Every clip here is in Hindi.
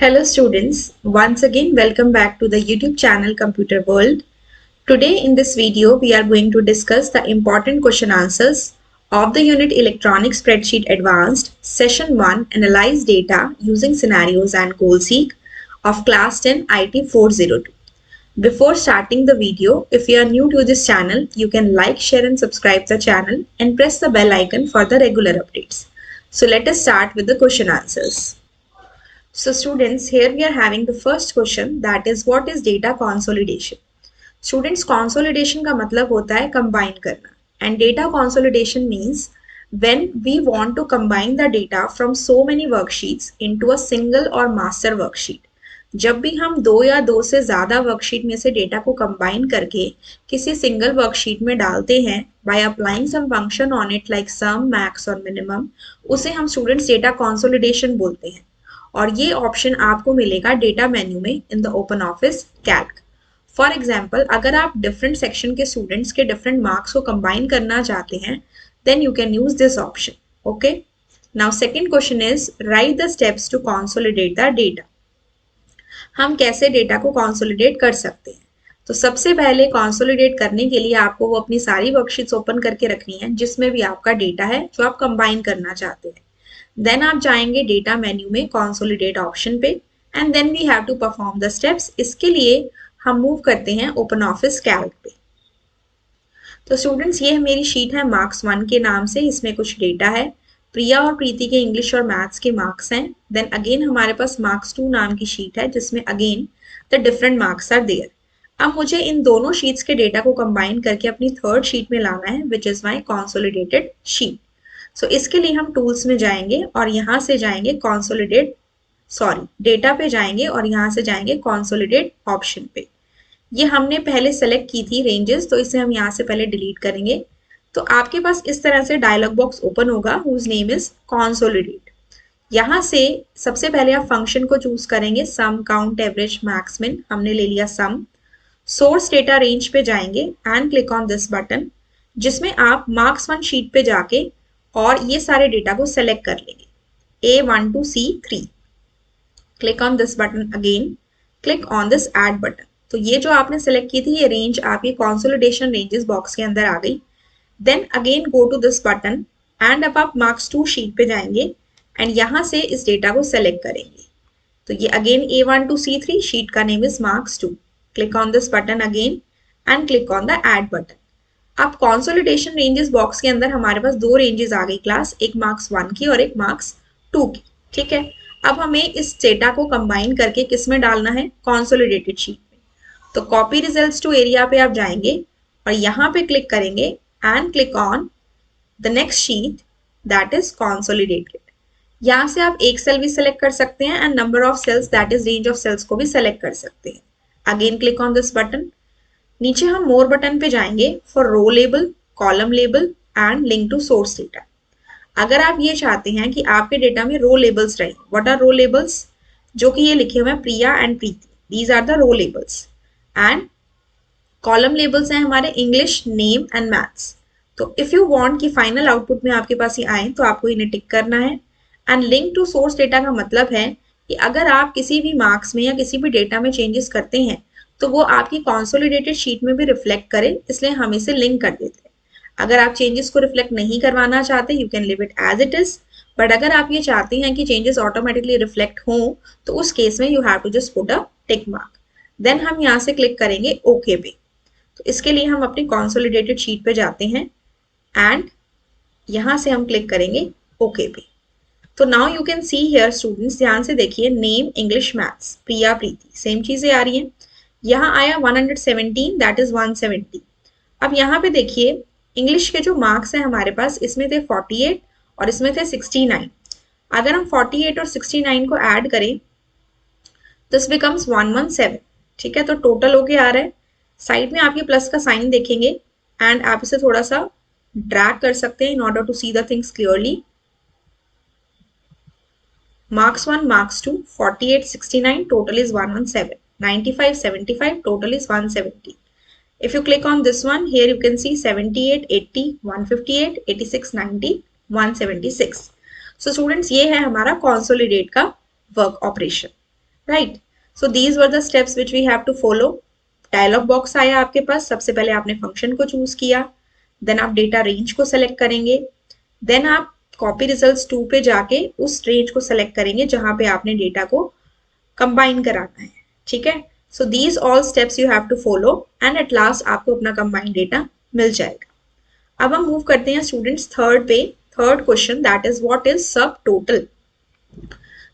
Hello students, once again welcome back to the YouTube channel Computer World. Today in this video we are going to discuss the important question answers of the unit Electronic Spreadsheet Advanced Session 1 Analyze Data Using Scenarios and Goal-Seek of Class 10 IT 402. Before starting the video, if you are new to this channel, you can like, share and subscribe the channel and press the bell icon for the regular updates. So let us start with the question answers. So students, here we are having the first question, that is what is data consolidation? Students, consolidation का मतलब होता है combine करना, and data consolidation means when we want to combine the data from so many worksheets into a single or master worksheet. जब भी हम दो या दो से ज्यादा वर्कशीट में से डेटा को कंबाइन करके किसी सिंगल वर्कशीट में डालते हैं by applying some function on it like sum, max और minimum, उसे हम स्टूडेंट्स डेटा कंसोलिडेशन बोलते हैं. और ये ऑप्शन आपको मिलेगा डेटा मेन्यू में in the Open office Calc. For example, अगर आप डिफरेंट सेक्शन के स्टूडेंट्स के डिफरेंट मार्क्स को कंबाइन करना चाहते हैं then you can use this option. Okay, now second question is write the steps to consolidate the data. हम कैसे डेटा को कंसोलिडेट कर सकते हैं? तो सबसे पहले कंसोलिडेट करने के लिए आपको वो अपनी सारी वर्कशीट्स ओपन करके रखनी है जिसमें भी आपका डेटा है जो आप कंबाइन करना चाहते हैं. देन आप जाएंगे डेटा मेन्यू में कंसोलिडेट ऑप्शन पे and then we have to perform the steps. इसके लिए हम मूव करते हैं ओपन ऑफिस कैल्क पे. तो स्टूडेंट्स, ये मेरी शीट है मार्क्स 1 के नाम से. इसमें कुछ डेटा है. प्रिया और प्रीति के इंग्लिश और मैथ्स के मार्क्स हैं. देन अगेन हमारे पास मार्क्स 2 नाम की शीट है जिसमें again the different marks are there. अब मुझे इन दोनों शीट्स के डेटा को कंबाइन करके अपनी थर्ड शीट में लाना है which is my consolidated sheet. So इसके लिए हम टूल्स में जाएंगे और यहाँ से जाएंगे डेटा पे जाएंगे और यहाँ से जाएंगे कंसोलिडेट ऑप्शन पे. ये हमने पहले सेलेक्ट की थी रेंजेस, तो इसे हम यहाँ से पहले डिलीट करेंगे. तो आपके पास इस तरह से डायलॉग बॉक्स ओपन होगा हुज नेम इज कंसोलिडेट. यहाँ से सबसे पहले आप फंक्शन को चूज करेंगे सम, काउंट, एवरेज, मैक्स, मिन. हमने ले लिया सम. सोर्स डेटा रेंज पे जाएंगे and click on this button जिसमें आप मार्क्स 1 शीट पे जाके और ये सारे डेटा को सेलेक्ट कर लेंगे A1 to C3. Click on this button again, click on this add button. तो ये जो आपने सेलेक्ट की थी ये रेंज आपकी कंसोलिडेशन रेंजेस बॉक्स के अंदर आ गई. Then again go to this button and अब आप मार्क्स 2 शीट पे जाएंगे एंड यहाँ से इस डेटा को सेलेक्ट करेंगे. तो ये again A1 to C3, sheet का name is marks 2. Click on this button again and click on the add button. अब कंसोलिडेशन रेंजेस बॉक्स के अंदर हमारे पास दो रेंजेस आ गई क्लास, एक मार्क्स 1 की और एक मार्क्स 2 की. ठीक है, अब हमें इस डेटा को कंबाइन करके किस में डालना है? कंसोलिडेटेड शीट में. तो कॉपी रिजल्ट्स टू एरिया पे आप जाएंगे और यहाँ पे क्लिक करेंगे and click on the next sheet that is consolidated. यहाँ से आप एक सेल भी सेलेक्ट कर सकते हैं and number of cells that is range of cells को भी सेलेक्ट कर सकते हैं. Again click on this button. नीचे हम मोर बटन पे जाएंगे for row label, column label and link to source data. अगर आप ये चाहते हैं कि आपके डेटा में रो लेबल्स रहे, व्हाट आर रो लेबल्स? जो कि ये लिखे हुए हैं Priya and Preeti, these are the row labels. And column labels हैं हमारे इंग्लिश, नेम एंड मैथ्स. तो इफ यू वांट कि फाइनल आउटपुट में आपके पास ये आए तो आपको इन्हें टिक करना है. And link to source data का मतलब है कि अगर आप किसी भी मार्क्स में या किसी भी डेटा में चेंजेस करते हैं तो वो आपकी कंसोलिडेटेड शीट में भी रिफ्लेक्ट करे, इसलिए हम इसे लिंक कर देते हैं. अगर आप चेंजेस को रिफ्लेक्ट नहीं करवाना चाहते you can leave it as it is, but अगर आप ये चाहते हैं कि चेंजेस ऑटोमेटिकली रिफ्लेक्ट हों तो उस केस में you have to just put a tick mark. Then हम यहाँ से क्लिक करेंगे ओके पे. तो इसके लिए हम अपनी कंसोलिडेटेड शीट पे जाते हैं एंड यहाँ से हम क्लिक करेंगे ओके पे. तो now you can see here students, ध्यान से देखिए, नेम, इंग्लिश, मैथ्स, प्रिया, प्रीति, सेम चीजें आ रही हैं. यहाँ आया 117 दैट इज 170. अब यहाँ पे देखिए इंग्लिश के जो मार्क्स हैं हमारे पास, इसमें थे 48 और इसमें थे 69. अगर हम 48 और 69 को ऐड करें दिस बिकम्स 117. ठीक है, तो टोटल होके आ रहा है. साइड में आप ये प्लस का साइन देखेंगे एंड आप इसे थोड़ा सा ड्रैग कर सकते हैं in order to see the things clearly. Marks 1, marks 2, 48, 69, total is 117. 95, 75, total is 170. If you click on this one, here you can see 78, 80, 158, 86, 90, 176. So students, ये है हमारा consolidate का work operation. Right. So these were the steps which we have to follow. Dialog box आया आपके पास, सबसे पहले आपने फंक्शन को चूज किया, देन आप डेटा रेंज को सेलेक्ट करेंगे, देन आप कॉपी रिजल्ट्स 2 पे जाके उस रेंज को सेलेक्ट करेंगे जहां पे आपने डेटा को कंबाइन कराना है। ठीक है, so these all steps you have to follow and at last आपको अपना कंबाइंड डेटा मिल जाएगा। अब हम मूव करते हैं स्टूडेंट्स थर्ड पे। Third question that is what is सब टोटल।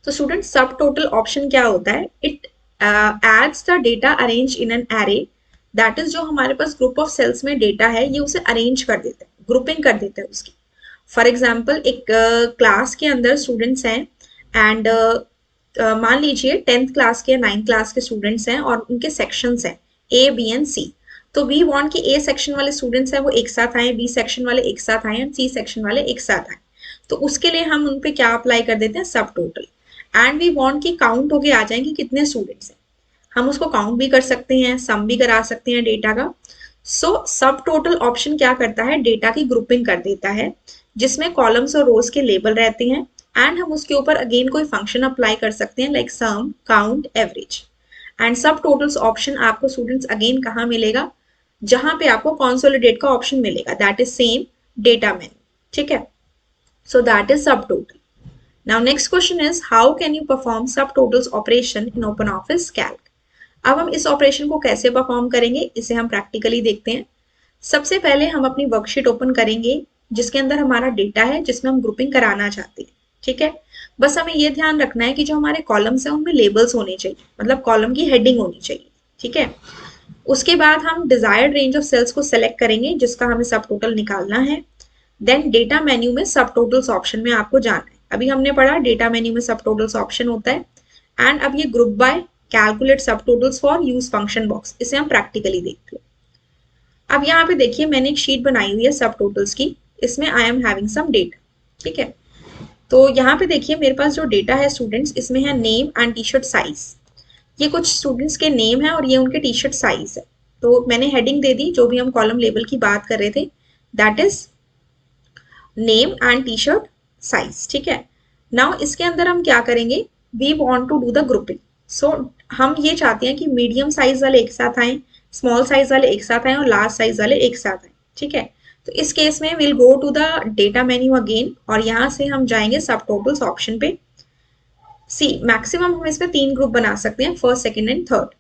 तो स्टूडेंट सब टोटल ऑप्शन क्या होता है? It adds the data arrange in an array, that is जो हमारे पास ग्रुप ऑफ सेल्स में डेटा है ये उसे अरेंज कर देता है, ग्रुपिंग कर देता है उसकी। फॉर एग्जाम्पल एक क्लास के अंदर स्टूडेंट्स हैं एंड मान लीजिए 10th क्लास के 9th क्लास के स्टूडेंट्स हैं और उनके सेक्शंस हैं ए बी एंड सी। तो वी वांट कि ए सेक्शन वाले स्टूडेंट्स हैं वो एक साथ आए, बी सेक्शन वाले एक साथ आए एंड सी सेक्शन वाले एक साथ आए। तो उसके लिए हम उन पे क्या अप्लाई कर देते हैं? सब टोटल। एंड वी वांट कि काउंट होके आ जाए कि कितने स्टूडेंट्स हैं। हम उसको काउंट भी कर सकते हैं, सम भी करा सकते हैं डेटा का। सो सब टोटल ऑप्शन क्या करता है? डेटा की ग्रुपिंग कर देता है जिसमें कॉलम्स और रोज के लेबल रहते हैं एंड हम उसके ऊपर अगेन कोई फंक्शन अप्लाई कर सकते हैं like sum, count, average. And subtotals option आपको स्टूडेंट्स अगेन कहाँ मिलेगा? जहां पे आपको कंसोलिडेट का ऑप्शन मिलेगा, that is same data menu. ठीक है, so that is subtotal. Now next question is how can you perform subtotals operation in OpenOffice Calc? अब हम इस ऑपरेशन को कैसे परफॉर्म करेंगे इसे हम प्रैक्टिकली देखते हैं। सबसे पहले हम अपनी वर्कशीट ओपन करेंगे जिसके अंदर हमारा डेटा है जिसमें हम ग्रुपिंग कराना चाहते हैं। ठीक है, बस हमें ये ध्यान रखना है कि जो हमारे कॉलम्स हैं उनमें लेबल्स होने चाहिए, मतलब कॉलम की हेडिंग होनी चाहिए। ठीक है, उसके बाद हम डिजायर्ड रेंज ऑफ सेल्स को सेलेक्ट करेंगे जिसका हमें सब टोटल निकालना है। देन डेटा मेन्यू में सब टोटल्स ऑप्शन में आपको जाना है। अभी हमने पढ़ा डेटा मेन्यू में सब टोटल्स ऑप्शन होता है एंड अब ये ग्रुप बाय कैलकुलेट सब totals for use function box, इसे हम प्रैक्टिकली देखते हैं। अब यहाँ पे देखिए मैंने एक शीट बनाई हुई है सब टोटल्स की, इसमें I am having some data. ठीक है, तो यहाँ पे देखिए मेरे पास जो डेटा है स्टूडेंट्स, इसमें है name and T shirt size. ये कुछ स्टूडेंट्स के नेम है और ये उनके टी शर्ट साइज है। तो मैंने हेडिंग दे दी, जो भी हम कॉलम लेबल की बात कर रहे थे, that is name and T shirt size. ठीक है, नाउ इसके अंदर हम क्या करेंगे? We want to do the grouping. So हम ये चाहते हैं कि मीडियम साइज वाले एक साथ आए, स्मॉल साइज वाले एक साथ आए और लार्ज साइज वाले एक साथ आए। ठीक है, तो इस केस में will go to the data menu again और यहाँ से हम जाएंगे सब टोटल्स ऑप्शन पे। सी मैक्सिमम हम इसमें 3 ग्रुप बना सकते हैं, फर्स्ट, सेकेंड एंड थर्ड।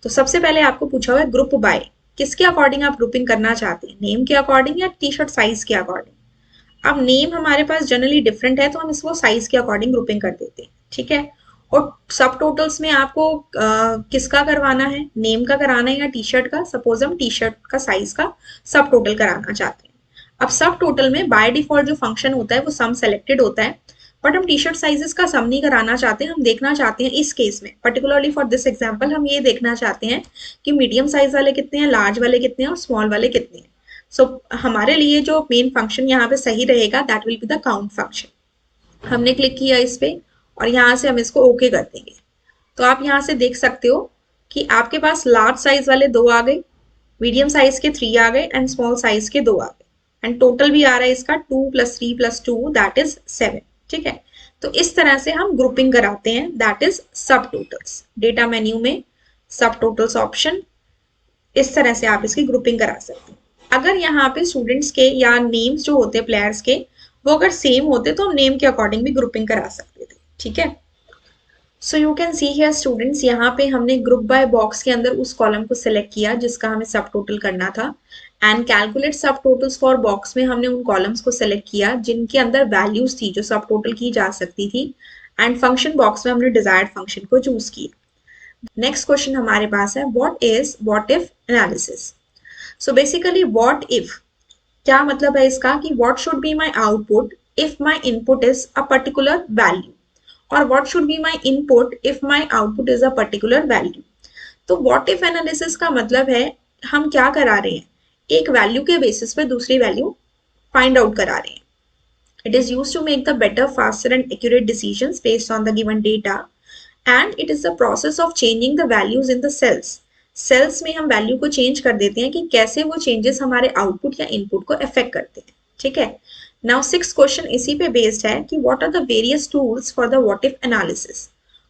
तो सबसे पहले आपको पूछा हुआ है ग्रुप बाय, किसके अकॉर्डिंग आप ग्रुपिंग करना चाहते हैं? नेम के अकॉर्डिंग या टी शर्ट साइज के अकॉर्डिंग? अब नेम हमारे पास जनरली डिफरेंट है तो हम इसको साइज के अकॉर्डिंग ग्रुपिंग कर देते हैं। ठीक है, और सब टोटल्स में आपको किसका करवाना है? नेम का कराना है या टी शर्ट का? सपोज हम टी शर्ट का साइज का सब टोटल कराना चाहते हैं। अब सब टोटल में बाय डिफॉल्ट जो फंक्शन होता है वो सम सेलेक्टेड होता है, बट हम टी शर्ट साइजेस का सम नहीं कराना चाहते। हम देखना चाहते हैं इस केस में, पर्टिकुलरली फॉर दिस एग्जाम्पल, हम ये देखना चाहते हैं कि मीडियम साइज वाले कितने हैं, लार्ज वाले कितने हैं और स्मॉल वाले कितने हैं। सो हमारे लिए जो मेन फंक्शन यहाँ पे सही रहेगा that will be the count function. हमने क्लिक किया इस पे और यहाँ से हम इसको ओके कर देंगे। तो आप यहाँ से देख सकते हो कि आपके पास लार्ज साइज वाले 2 आ गए, मीडियम साइज के 3 आ गए एंड स्मॉल साइज के 2 आ गए एंड टोटल भी आ रहा है इसका 2 + 3 + 2 दैट इज 7। ठीक है, तो इस तरह से हम ग्रुपिंग कराते हैं, दैट इज सब टोटल्स। डेटा मेन्यू में सब टोटल्स ऑप्शन, इस तरह से आप इसकी ग्रुपिंग करा सकते हैं। अगर यहाँ पे स्टूडेंट्स के या नेम्स जो होते हैं प्लेयर्स के वो अगर सेम होते तो हम नेम के अकॉर्डिंग भी ग्रुपिंग करा सकते थे। ठीक है, so you can see here students, यहाँ पे हमने ग्रुप बाय बॉक्स के अंदर उस कॉलम को सिलेक्ट किया जिसका हमें सब टोटल करना था एंड कैलकुलेट सब टोटल्स फॉर बॉक्स में हमने उन कॉलम्स को सिलेक्ट किया जिनके अंदर वैल्यूज थी जो सब टोटल की जा सकती थी एंड फंक्शन बॉक्स में हमने डिजायर्ड फंक्शन को चूज किया। नेक्स्ट क्वेश्चन हमारे पास है what if analysis. So basically what if, क्या मतलब है इसका कि what should be my output if my input is a particular value और what should be my input if my output is a particular value. तो व्हाट इफ एनालिसिस का मतलब है हम क्या करा रहे हैं, एक वैल्यू के बेसिस पे दूसरी वैल्यू फाइंड आउट करा रहे हैं। It is used to make the better, faster and accurate decisions based on the given data and it is the process of changing the values in the cells. Cells में हम वैल्यू को चेंज कर देते हैं कि कैसे वो चेंजेस हमारे आउटपुट या इनपुट को अफेक्ट करते हैं। ठीक है, नाउ 6th क्वेश्चन इसी पे बेस्ड है कि what are the various tools for the what if analysis.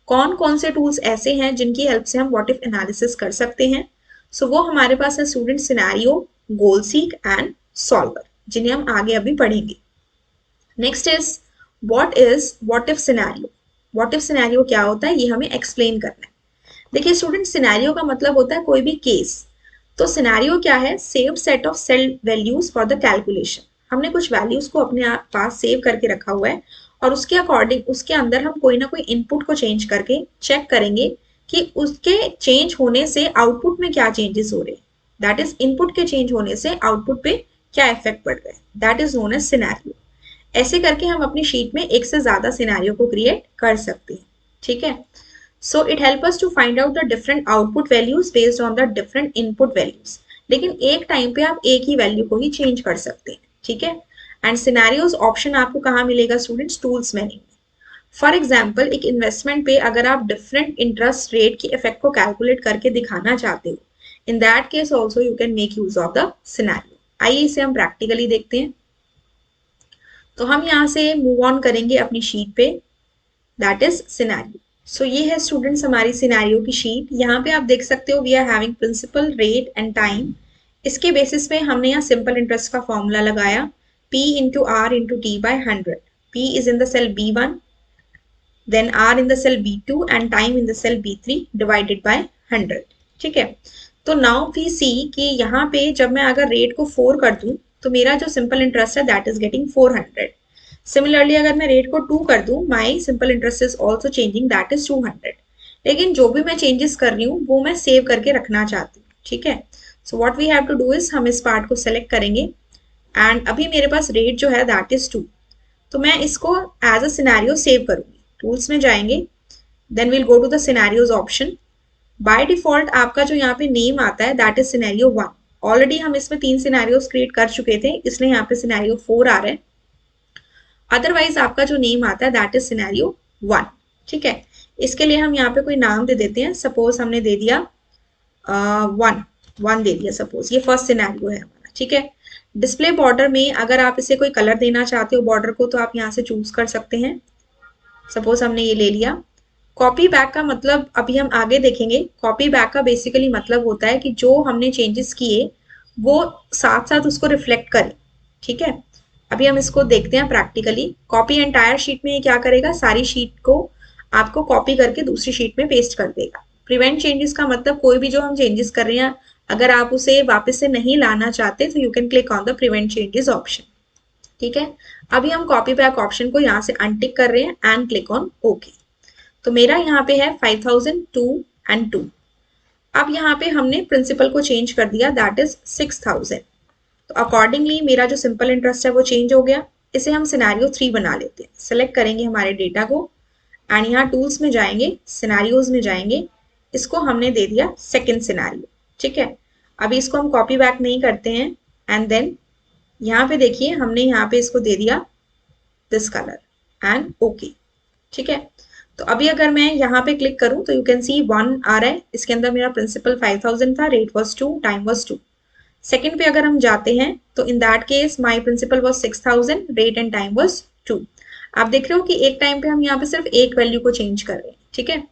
कौन कौन से टूल्स ऐसे हैं जिनकी हेल्प से हम व्हाट इफ एनालिसिस कर सकते हैं। सो वो हमारे पास है student scenario, goal seek and solver, जिन्हें हम आगे अभी पढ़ेंगे। Next is what if scenario. What if scenario क्या होता है ये हमें एक्सप्लेन करना है। देखिए स्टूडेंट, सिनेरियो का मतलब होता है कोई भी केस। तो सिनेरियो क्या है? Saved set of cell values for the calculation. हमने कुछ वैल्यूज को अपने पास सेव करके रखा हुआ है और उसके अकॉर्डिंग उसके अंदर हम कोई ना कोई इनपुट को चेंज करके चेक करेंगे कि उसके चेंज होने से आउटपुट में क्या चेंजेस हो रहे हैं। दैट इज इनपुट के चेंज होने से आउटपुट पे क्या इफेक्ट पड़ रहा है। That is known as scenario. ऐसे करके हम अपनी शीट में एक से ज्यादा सिनेरियो को क्रिएट कर सकते हैं। ठीक है। So it helps us to find out the different output values based on the different input values. लेकिन एक टाइम पे आप एक ही वैल्यू को ही चेंज कर सकते हैं। ठीक है। एंड सिनेरियोज ऑप्शन आपको कहाँ मिलेगा स्टूडेंट्स? टूल्स मेन्यू में। फॉर एग्जाम्पल, एक इन्वेस्टमेंट पे अगर आप डिफरेंट इंटरेस्ट रेट के इफेक्ट को कैलकुलेट करके दिखाना चाहते हो, इन that case also you can make use of the scenario. आइए इसे हम प्रैक्टिकली देखते हैं। तो हम यहाँ से मूव ऑन करेंगे अपनी शीट पे, दैट इज सिनेरियो। सो ये है स्टूडेंट्स हमारी सिनेरियो की शीट। यहाँ पे आप देख सकते हो we are having principal, rate and time. इसके बेसिस पे हमने यहाँ सिंपल इंटरेस्ट का फॉर्मूला लगाया, P into R into T by 100। P is in the cell B1, then R in the cell B2 and time in the cell B3 divided by 100। ठीक है। तो नाउ वी सी कि यहाँ पे जब मैं अगर रेट को 4 कर दूं तो मेरा जो सिंपल इंटरेस्ट है दैट इज गेटिंग 400। सिमिलरली अगर मैं रेट को 2 कर दूं, my simple interest is also changing, that is 200। लेकिन जो भी मैं चेंजेस कर रही हूँ वो मैं सेव करके रखना चाहती हूँ। ठीक है। So what we have to do is हम इस पार्ट को सेलेक्ट करेंगे एंड अभी मेरे पास रेट जो है दैट इज 2। तो मैं इसको एज अ सिनेरियो सेव करूंगी। टूल्स में जाएंगे, then will go to the scenarios option. By default आपका जो यहाँ पे नेम आता है दैट इज सिनेरियो 1। ऑलरेडी हम इसमें 3 सिनेरियोज क्रिएट कर चुके थे, इसलिए यहाँ पे सिनेरियो 4 आ रहा है। अदरवाइज आपका जो नेम आता है दैट इज सिनेरियो 1। ठीक है। इसके लिए हम यहाँ पे कोई नाम दे देते हैं। सपोज हमने दे दिया 1 दे दिया। सपोज ये फर्स्ट सिनेरियो है हमारा। ठीक है। डिस्प्ले बॉर्डर में अगर आप इसे कोई कलर देना चाहते हो बॉर्डर को, तो आप यहाँ से चूज कर सकते हैं। सपोज हमने ये ले लिया। कॉपी बैक का मतलब अभी हम आगे देखेंगे। कॉपी बैक का बेसिकली मतलब होता है कि जो हमने चेंजेस किए वो साथ साथ उसको रिफ्लेक्ट करें। ठीक है। अभी हम इसको देखते हैं प्रैक्टिकली। कॉपी एंटायर शीट में ये क्या करेगा, सारी शीट को आपको कॉपी करके दूसरी शीट में पेस्ट कर देगा। प्रिवेंट चेंजेस का मतलब कोई भी जो हम चेंजेस कर रहे हैं अगर आप उसे वापस से नहीं लाना चाहते तो you can click on the prevent changes option. ठीक है। अभी हम कॉपी बैक ऑप्शन को यहाँ से अनटिक कर रहे हैं एंड क्लिक ऑन ओके। तो मेरा यहाँ पे है 5002 एंड 2। अब यहाँ पे हमने प्रिंसिपल को चेंज कर दिया, दैट इज 6000। तो अकॉर्डिंगली मेरा जो सिंपल इंटरेस्ट है वो चेंज हो गया। इसे हम सिनेरियो 3 बना लेते हैं। सेलेक्ट करेंगे हमारे डेटा को एंड यहाँ टूल्स में जाएंगे, सिनेरियोज में जाएंगे। इसको हमने दे दिया सेकेंड सिनेरियो। ठीक है। अभी इसको हम कॉपी बैक नहीं करते हैं एंड देन यहाँ पे देखिए हमने यहाँ पे इसको दे दिया दिस कलर एंड ओके। ठीक है। तो अभी अगर मैं यहाँ पे क्लिक करूं तो यू कैन सी 1 आ रहा है। इसके अंदर मेरा प्रिंसिपल 5000 था, rate was 2, time was 2। Second पे अगर हम जाते हैं तो in that case my principal was 6000, rate and time was 2। आप देख रहे हो कि एक टाइम पे हम यहाँ पे सिर्फ एक वैल्यू को चेंज कर रहे हैं। ठीक है।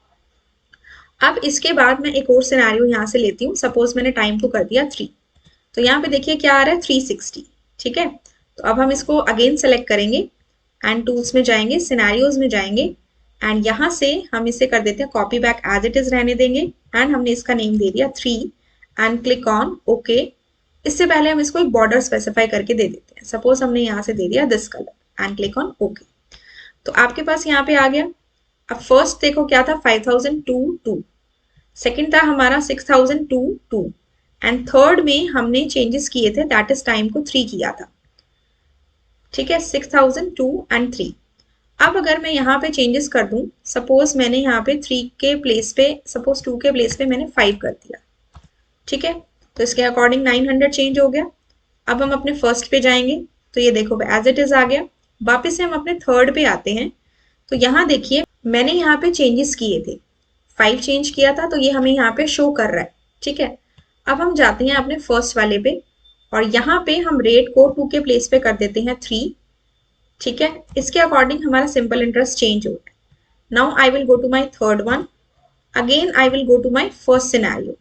अब इसके बाद मैं एक और सिनेरियो यहाँ से लेती हूँ। सपोज मैंने टाइम को कर दिया 3। तो यहाँ पे देखिए क्या आ रहा है 360। ठीक है। तो अब हम इसको अगेन सेलेक्ट करेंगे एंड टूल्स में जाएंगे, सिनेरियोज में जाएंगे एंड यहाँ से हम इसे कर देते हैं copy back, as it is रहने देंगे एंड हमने इसका नेम दे दिया 3 एंड क्लिक ऑन ओके। इससे पहले हम इसको एक बॉर्डर स्पेसिफाई करके दे देते हैं। सपोज हमने यहाँ से दे दिया this colour and click on okay. तो आपके पास यहाँ पे आ गया। अब फर्स्ट देखो क्या था 5002, सेकेंड था हमारा 6002 एंड थर्ड में हमने चेंजेस किए थे, दैट इज टाइम को 3 किया था। ठीक है। 6002 एंड 3। अब अगर मैं यहाँ पे चेंजेस कर दूं, सपोज मैंने यहाँ पे 3 के प्लेस पे, सपोज 2 के प्लेस पे मैंने 5 कर दिया। ठीक है। तो इसके अकॉर्डिंग 900 चेंज हो गया। अब हम अपने फर्स्ट पे जाएंगे तो ये देखो एज इट इज आ गया। वापिस से हम अपने थर्ड पे आते हैं तो यहाँ देखिए मैंने यहाँ पे चेंजेस किए थे, 5 चेंज किया था तो ये हमें यहाँ पे शो कर रहा है। ठीक है। अब हम जाते हैं अपने फर्स्ट वाले पे और यहाँ पे हम रेट को 2 के प्लेस पे कर देते हैं 3। ठीक है। इसके अकॉर्डिंग हमारा सिंपल इंटरेस्ट चेंज हो रहा है। Now I will go to my third one, again I will go to my first scenario.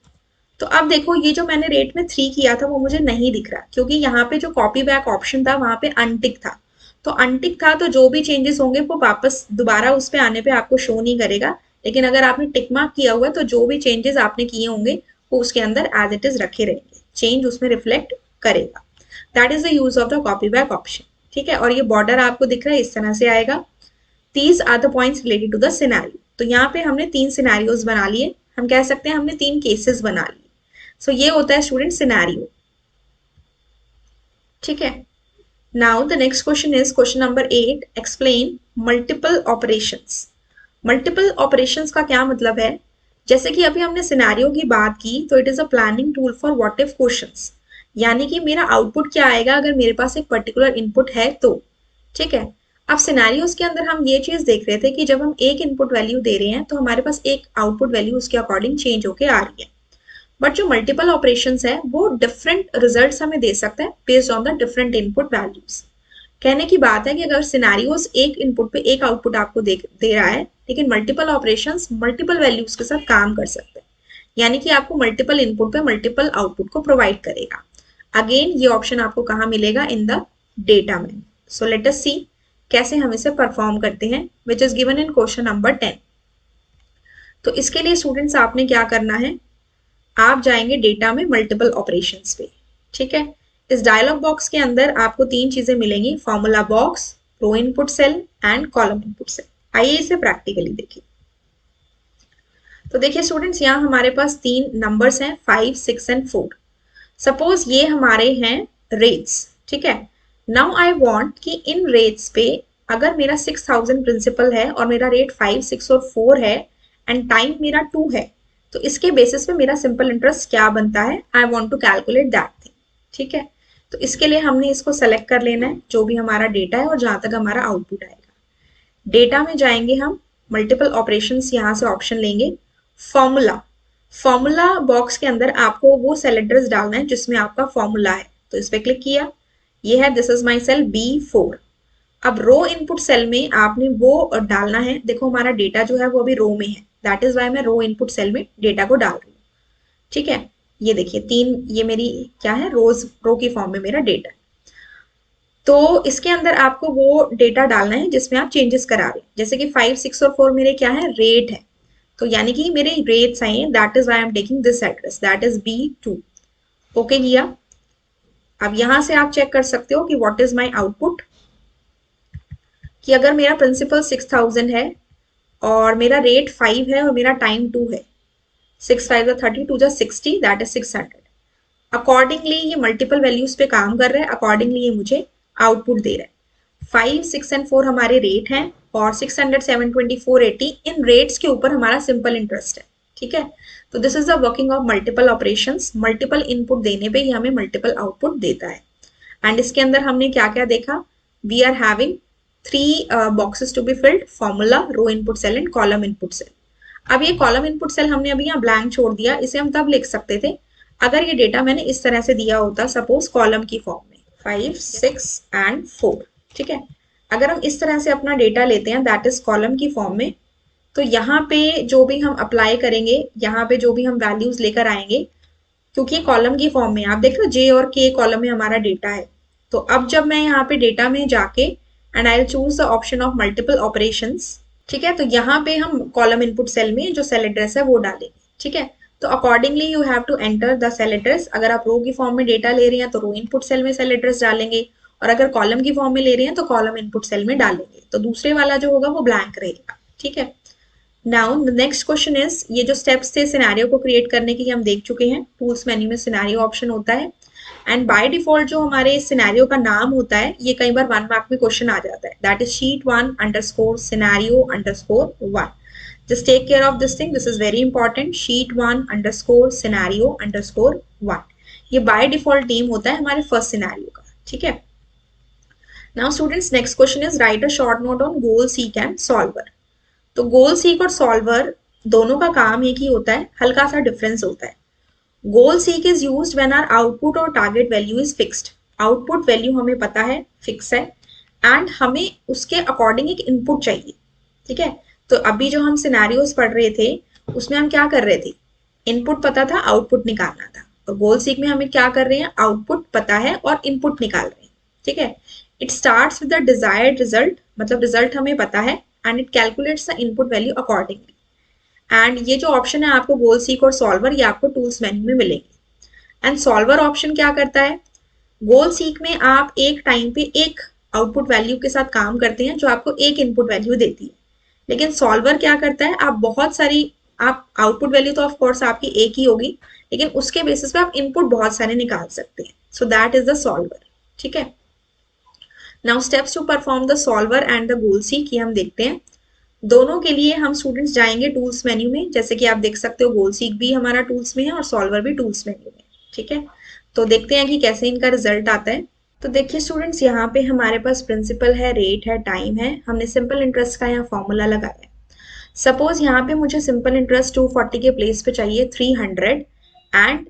तो अब देखो ये जो मैंने रेट में 3 किया था वो मुझे नहीं दिख रहा, क्योंकि यहाँ पे जो कॉपी बैक ऑप्शन था वहां पे अनटिक था। तो अनटिक था तो जो भी चेंजेस होंगे वो वापस दोबारा उस पे आने पे आपको शो नहीं करेगा, लेकिन अगर आपने टिक मार्क किया हुआ है तो जो भी चेंजेस आपने किए होंगे वो उसके अंदर एज इट इज रखे रहेंगे, चेंज उसमें रिफ्लेक्ट करेगा। That is the use of the copy back option. ठीक है, और ये बॉर्डर आपको दिख रहा है इस तरह से आएगा। These are the points related to the scenario. तो यहाँ पे हमने 3 सिनेरियोज बना लिए, हम कह सकते हैं हमने 3 केसेस बना लिए। सो ये होता है स्टूडेंट सिनेरियो। ठीक है, now the next question is question number 8, explain multiple operations. Multiple operations का क्या मतलब है? जैसे कि अभी हमने सिनेरियो की बात की, तो it is a planning tool for what if questions, यानी कि मेरा आउटपुट क्या आएगा अगर मेरे पास एक पर्टिकुलर इनपुट है तो। ठीक है, अब सिनेरियोज के अंदर हम ये चीज देख रहे थे कि जब हम एक इनपुट वैल्यू दे रहे हैं तो हमारे पास एक आउटपुट वैल्यू उसके अकॉर्डिंग चेंज होके आ रही है। बट जो मल्टीपल ऑपरेशंस है वो डिफरेंट रिजल्ट्स हमें दे सकता है based on the different input values. कहने की बात है कि अगर सिनेरियोज एक इनपुट पे एक आउटपुट आपको दे रहा है, लेकिन मल्टीपल ऑपरेशंस मल्टीपल वैल्यूज के साथ काम कर सकते हैं, यानी कि आपको मल्टीपल इनपुट पे मल्टीपल आउटपुट को प्रोवाइड करेगा। अगेन ये ऑप्शन आपको कहाँ मिलेगा? इन द डेटा में। सो लेट अस सी कैसे हम इसे परफॉर्म करते हैं, which is given in question number 10। तो इसके लिए स्टूडेंट्स आपने क्या करना है, आप जाएंगे डेटा में मल्टीपल ऑपरेशंस पे। ठीक है, इस डायलॉग बॉक्स के अंदर आपको 3 चीजें मिलेंगी, formula box, row input cell and column input cell. आइए इसे प्रैक्टिकली देखिए। तो देखिए स्टूडेंट्स, यहाँ हमारे पास 3 नंबर्स हैं 5, 6 एंड 4। सपोज ये हमारे हैं रेट्स। ठीक है, नाउ आई वांट कि इन रेट्स पे अगर मेरा 6000 प्रिंसिपल है और मेरा रेट 5, 6 और 4 है एंड टाइम मेरा 2 है, तो इसके बेसिस पे मेरा सिंपल इंटरेस्ट क्या बनता है, I want to calculate that thing. ठीक है, तो इसके लिए हमने इसको सेलेक्ट कर लेना है जो भी हमारा डेटा है और जहां तक हमारा आउटपुट आएगा। डेटा में जाएंगे हम, मल्टीपल ऑपरेशंस यहाँ से ऑप्शन लेंगे, फॉर्मूला। फॉर्मूला बॉक्स के अंदर आपको वो सेल एड्रेस डालना है जिसमें आपका फॉर्मूला है, तो इस पर क्लिक किया, ये है this is my cell B4। अब रो इनपुट सेल में आपने वो डालना है, देखो हमारा डेटा जो है वो अभी रो में है, दैट इज वाई मैं रो इनपुट सेल में डेटा को डाल रही हूँ। ठीक है, ये देखिए 3, ये मेरी क्या है, रो की फॉर्म में मेरा डेटा है। तो इसके अंदर आपको वो डेटा डालना है जिसमें आप चेंजेस करा रहे हैं, जैसे कि 5, 6 और 4 मेरे क्या है, रेट है, तो यानी कि मेरे रेट्स आए हैं, that is I am taking this address, that is B2। Okay किया। अब यहां से आप चेक कर सकते हो कि व्हाट इज माय आउटपुट, कि अगर मेरा प्रिंसिपल 6000 है और मेरा रेट 5 है और मेरा टाइम 2 है, 6 5 30, 2 60, दैट इज 600। अकॉर्डिंगली ये मल्टीपल वैल्यूज पे काम कर रहा है, अकॉर्डिंगली ये मुझे आउटपुट दे रहा है। 5, 6 एंड 4 हमारे रेट हैं और 600, 720, 480 इन रेट्स के ऊपर हमारा सिंपल इंटरेस्ट है। ठीक है, तो this is the working of multiple operations. Multiple input देने पे ही हमें मल्टीपल आउटपुट देता है। एंड इसके अंदर हमने क्या क्या देखा, we are having 3 boxes to be filled, formula, row input cell and column input cell. अब ये कॉलम इनपुट सेल हमने अभी यहाँ ब्लैंक छोड़ दिया, इसे हम तब लिख सकते थे अगर ये डेटा मैंने इस तरह से दिया होता, सपोज कॉलम की फॉर्म में 5, 6 एंड 4। ठीक है, अगर हम इस तरह से अपना डेटा लेते हैं दैट इज कॉलम की फॉर्म में, तो यहाँ पे जो भी हम अप्लाई करेंगे, यहाँ पे जो भी हम वैल्यूज लेकर आएंगे, क्योंकि कॉलम की फॉर्म में आप देख रहे हो J और K कॉलम में हमारा डेटा है, तो अब जब मैं यहाँ पे डेटा में जाके and I will choose the option of multiple operations, ठीक है, तो यहाँ पे हम कॉलम इनपुट सेल में जो सेल एड्रेस है वो डालेंगे। ठीक है, तो accordingly you have to enter the cell address. अगर आप रो की फॉर्म में डेटा ले रहे हैं तो रो इनपुट सेल में सेल एड्रेस डालेंगे, और अगर कॉलम की फॉर्म में ले रहे हैं तो कॉलम इनपुट सेल में डालेंगे, तो दूसरे वाला जो होगा वो ब्लैंक रहेगा। ठीक है, now the next question is, ये जो स्टेप्स थे सिनेरियो को क्रिएट करने के हम देख चुके हैं। टूल्स मेन्यू में सिनेरियो ऑप्शन होता है, एंड बाय डिफॉल्ट जो हमारे सिनेरियो का नाम होता है ये कई बार 1 मार्क में क्वेश्चन आ जाता है, that is sheet 1 underscore scenario underscore 1। Just take care of this thing, this is very important, sheet 1 underscore scenario underscore 1। ये बाय डिफॉल्ट नेम होता है हमारे फर्स्ट सिनेरियो का। ठीक है, now students next question is right a short note on goal seek and solver. तो गोल सीक और सॉल्वर दोनों का काम एक ही होता है, हल्का सा डिफरेंस होता है। Goal seek is used when our output और target value is fixed. Output value हमें पता है फिक्स है, एंड हमें उसके अकॉर्डिंग एक इनपुट चाहिए। ठीक है, तो अभी जो हम सिनेरियोस पढ़ रहे थे उसमें हम क्या कर रहे थे, इनपुट पता था, आउटपुट निकालना था। और गोल सीक में हमें क्या कर रहे हैं, आउटपुट पता है और इनपुट निकाल रहे हैं। ठीक है, it starts with the desired result, मतलब रिजल्ट हमें पता है, and it calculates the input value accordingly. And ये जो ऑप्शन है आपको गोल सीक और सॉल्वर, ये आपको टूल्स मेन्यू में मिलेंगे। एंड सॉल्वर ऑप्शन क्या करता है, गोल सीक में आप एक टाइम पे एक आउटपुट वैल्यू के साथ काम करते हैं जो आपको एक इनपुट वैल्यू देती है। लेकिन सॉल्वर क्या करता है, आप बहुत सारी, आप आउटपुट वैल्यू तो ऑफ कोर्स आपकी एक ही होगी, लेकिन उसके बेसिस पे आप इनपुट बहुत सारे निकाल सकते हैं। So that is the solver. ठीक है, now steps to perform the solver and the goal seek, ये हम देखते हैं। दोनों के लिए हम स्टूडेंट्स जाएंगे टूल्स मेन्यू में, जैसे कि आप देख सकते हो गोल सीक भी हमारा टूल्स में है और सॉल्वर भी टूल्स मेन्यू में। ठीक है, तो देखते हैं कि कैसे इनका रिजल्ट आता है। तो देखिए स्टूडेंट्स, यहाँ पे हमारे पास प्रिंसिपल है, रेट है, टाइम है, हमने सिंपल इंटरेस्ट का यहाँ फॉर्मूला लगाया है। सपोज यहाँ पे मुझे सिंपल इंटरेस्ट 240 के प्लेस पे चाहिए 300, एंड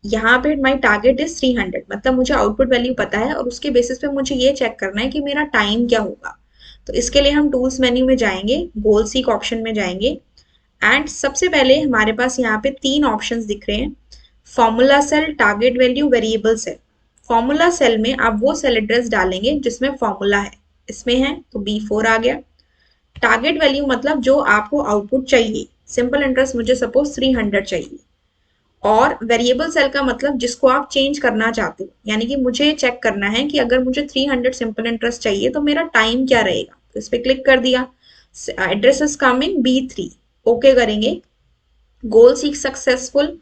यहाँ पे माई टारगेट इज 300, मतलब मुझे आउटपुट वैल्यू पता है और उसके बेसिस पे मुझे ये चेक करना है कि मेरा टाइम क्या होगा। तो इसके लिए हम टूल्स मेन्यू में जाएंगे, गोल सीक ऑप्शन में जाएंगे, एंड सबसे पहले हमारे पास यहाँ पे तीन ऑप्शंस दिख रहे हैं, formula cell, target value, variable cell. Formula cell में आप वो सेल एड्रेस डालेंगे जिसमें फॉर्मूला है, इसमें है तो B4 आ गया। टारगेट वैल्यू मतलब जो आपको आउटपुट चाहिए, सिंपल इंटरेस्ट मुझे सपोज 300 चाहिए। और वेरिएबल सेल का मतलब जिसको आप चेंज करना चाहते हो, यानी कि मुझे चेक करना है कि अगर मुझे 300 सिंपल इंटरेस्ट चाहिए तो मेरा टाइम क्या रहेगा। तो इस पर क्लिक कर दिया, address is coming B3, okay करेंगे। Goal seek successful,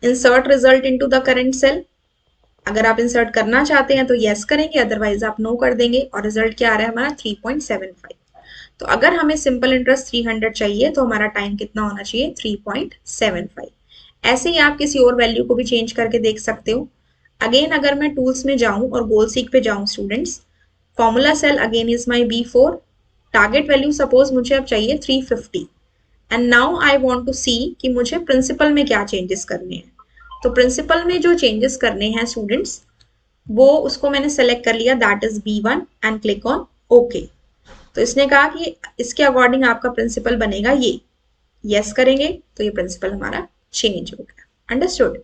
insert result into the current cell. अगर आप इंसर्ट करना चाहते हैं तो यस करेंगे, अदरवाइज आप नो कर देंगे। और रिजल्ट क्या आ रहा है हमारा 3.75। तो अगर हमें सिंपल इंटरेस्ट 300 चाहिए तो हमारा टाइम कितना होना चाहिए, 3.75। ऐसे ही आप किसी और वैल्यू को भी चेंज करके देख सकते हो। अगेन अगर मैं टूल्स में जाऊं और गोल सीक पे जाऊं students, formula cell again is my B4, target value suppose मुझे अब चाहिए 350, and now I want to see कि मुझे प्रिंसिपल में क्या चेंजेस करने हैं। तो प्रिंसिपल में जो चेंजेस करने हैं स्टूडेंट्स, वो उसको मैंने सेलेक्ट कर लिया, that is B1, and click on okay. तो इसने कहा कि इसके अकॉर्डिंग आपका प्रिंसिपल बनेगा ये, यस करेंगे तो ये प्रिंसिपल हमारा चेंज हो गया। अंडरस्टूड।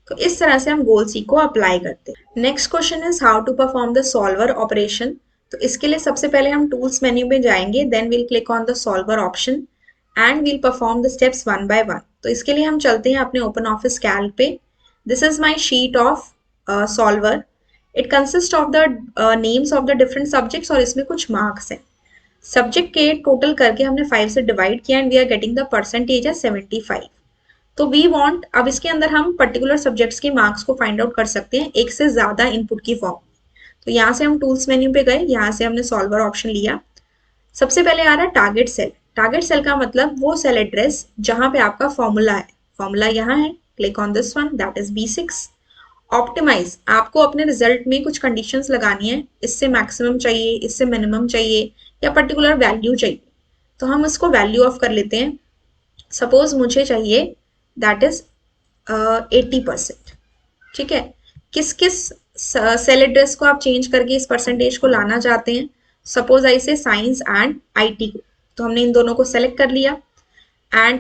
तो इस तरह से हम गोल सी को अप्लाई करते हैं। Next question is how to perform the solver operation. तो इसके लिए सबसे पहले हम टूल्स मेन्यू में जाएंगे, then will click on the solver option and will perform the steps one by one. तो इसके लिए हम चलते हैं अपने ओपन ऑफिस कैल्क पे। This is my sheet of solver. It consist of the names of the different subjects, और इसमें कुछ मार्क्स हैं। सब्जेक्ट के टोटल करके हमने 5 से डिवाइड किया and we are getting the percentage है 75। तो वी वांट, अब इसके अंदर हम पर्टिकुलर सब्जेक्ट्स के मार्क्स को फाइंड आउट कर सकते हैं एक से ज्यादा इनपुट की फॉर्म। तो यहाँ से हम टूल्स मेन्यू पे गए, यहाँ से हमने सॉल्वर ऑप्शन लिया। सबसे पहले आ रहा है टारगेट सेल। टारगेट सेल का मतलब वो सेल एड्रेस जहां पे आपका फॉर्मूला है। फॉर्मूला यहाँ है, click on this one, that is B6। Optimise, आपको अपने रिजल्ट में कुछ कंडीशंस लगानी है, इससे मैक्सिमम चाहिए, इससे मिनिमम चाहिए, या पर्टिकुलर वैल्यू चाहिए। तो हम इसको वैल्यू ऑफ कर लेते हैं। सपोज मुझे चाहिए दैट इज 80%। ठीक है, किस किस सेल एड्रेस को आप चेंज करके इस परसेंटेज को लाना चाहते हैं। सपोज ऐसे साइंस एंड IT को, तो हमने इन दोनों को सेलेक्ट कर लिया। एंड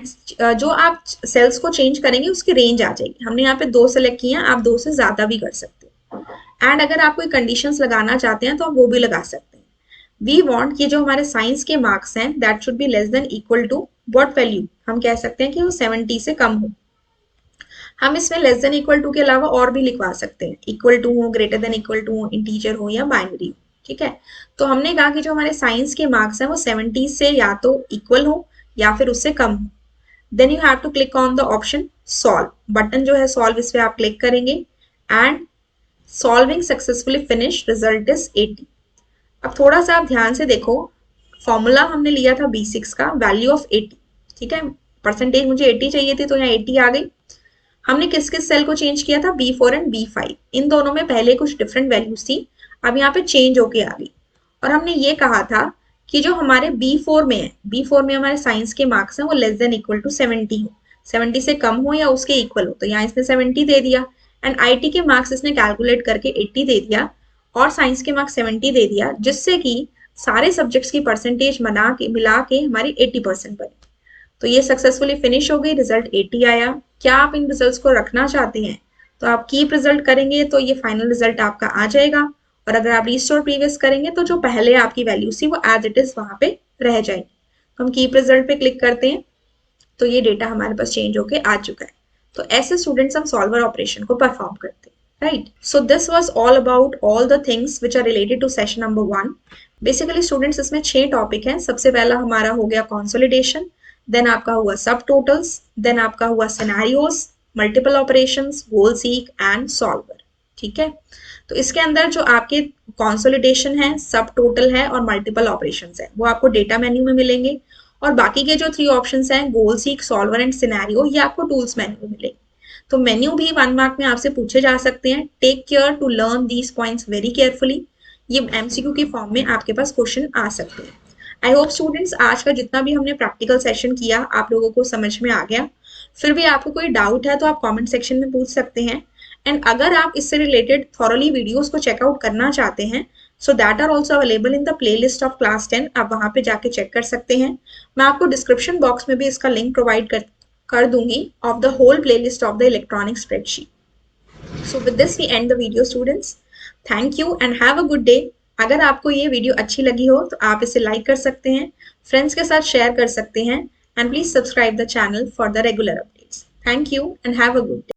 जो आप सेल्स को चेंज करेंगे उसकी रेंज आ जाएगी। हमने यहाँ पे 2 सेलेक्ट किए हैं, आप 2 से ज्यादा भी कर सकते हो। एंड अगर आप कोई कंडीशंस लगाना चाहते हैं तो आप वो भी लगा सकते हैं। वी वांट कि जो हमारे साइंस के मार्क्स हैं that should be less than equal to what value, हम कह सकते हैं कि वो 70 से कम हो। हम इसमें लेस देन इक्वल टू के अलावा और भी लिखवा सकते हैं, इक्वल टू हो, ग्रेटर देन इक्वल टू हो, इंटीजर हो या बाइनरी हो। ठीक है, तो हमने कहा कि जो हमारे साइंस के मार्क्स हैं वो 70 से या तो इक्वल हो या फिर उससे कम हो। Then you have to click on the option solve, button जो है सॉल्व, इस पे आप क्लिक करेंगे and solving successfully finish, result is 80। अब थोड़ा सा आप ध्यान से देखो, फॉर्मूला हमने लिया था B6 का, वैल्यू ऑफ 80। ठीक है, परसेंटेज मुझे 80 चाहिए थी तो यहाँ 80 आ गई। हमने किस किस सेल को चेंज किया था, B4 एंड B5। इन दोनों में पहले कुछ डिफरेंट वैल्यूज थी, अब यहाँ पे चेंज होके आ गई। और हमने ये कहा था कि जो हमारे B4 में है, B4 में हमारे साइंस के मार्क्स हैं वो लेस देन इक्वल टू 70 हो, 70 से कम हो या उसके इक्वल हो। तो यहाँ इसने 70 दे दिया, एंड IT के मार्क्स इसने कैलकुलेट करके 80 दे दिया, और साइंस के मार्क्स 70 दे दिया, जिससे कि सारे सब्जेक्ट्स की परसेंटेज मिला के हमारी 80% बनी। तो ये सक्सेसफुली फिनिश हो गई, रिजल्ट 80 आया। क्या आप इन रिजल्ट्स को रखना चाहते हैं तो आप कीप रिजल्ट करेंगे तो ये फाइनल रिजल्ट आपका आ जाएगा, और अगर आप रिस्टोर प्रीवियस करेंगे तो जो पहले आपकी वैल्यू थी वो एज इट इज वहां पे रह जाएगी। तो हम कीप रिजल्ट पे क्लिक करते हैं तो ये डेटा हमारे पास चेंज होके आ चुका है। तो ऐसे स्टूडेंट्स हम सॉल्वर ऑपरेशन को परफॉर्म करते हैं, right. So this was all about all the things which are related to session number 1। Basically students इसमें 6 टॉपिक हैं। सबसे पहला हमारा हो गया कंसोलिडेशन, देन आपका हुआ सब टोटल्स, देन आपका हुआ scenarios, multiple operations, goal seek and solver. ठीक है, तो इसके अंदर जो आपके कंसोलिडेशन है, सब टोटल है और मल्टीपल ऑपरेशंस है वो आपको डेटा मेन्यू में मिलेंगे, और बाकी के जो 3 ऑप्शंस हैं गोल सीक, सॉल्वर एंड सिनेरियो, ये आपको टूल्स मेन्यू में मिलेंगे। तो मेन्यू भी 1 मार्क में आपसे पूछे जा सकते हैं। Take care to learn these points very carefully. ये एमसीक्यू के फॉर्म में आपके पास क्वेश्चन आ सकते हैं। आई होप स्टूडेंट्स आज का जितना भी हमने प्रैक्टिकल सेशन किया आप लोगों को समझ में आ गया। फिर भी आपको कोई डाउट है तो आप कमेंट सेक्शन में पूछ सकते हैं। एंड अगर आप इससे रिलेटेड थॉरली वीडियोस को चेकआउट करना चाहते हैं so that are also available in the playlist of class 10, आप वहां पे जाके चेक कर सकते हैं। मैं आपको डिस्क्रिप्शन बॉक्स में भी इसका लिंक प्रोवाइड कर दूंगी of the whole playlist of the electronic spreadsheet. So with this we end the video students. Thank you and have a good day. अगर आपको ये वीडियो अच्छी लगी हो तो आप इसे लाइक कर सकते हैं, फ्रेंड्स के साथ शेयर कर सकते हैं, and please subscribe the channel for the regular updates. Thank you and have a good day.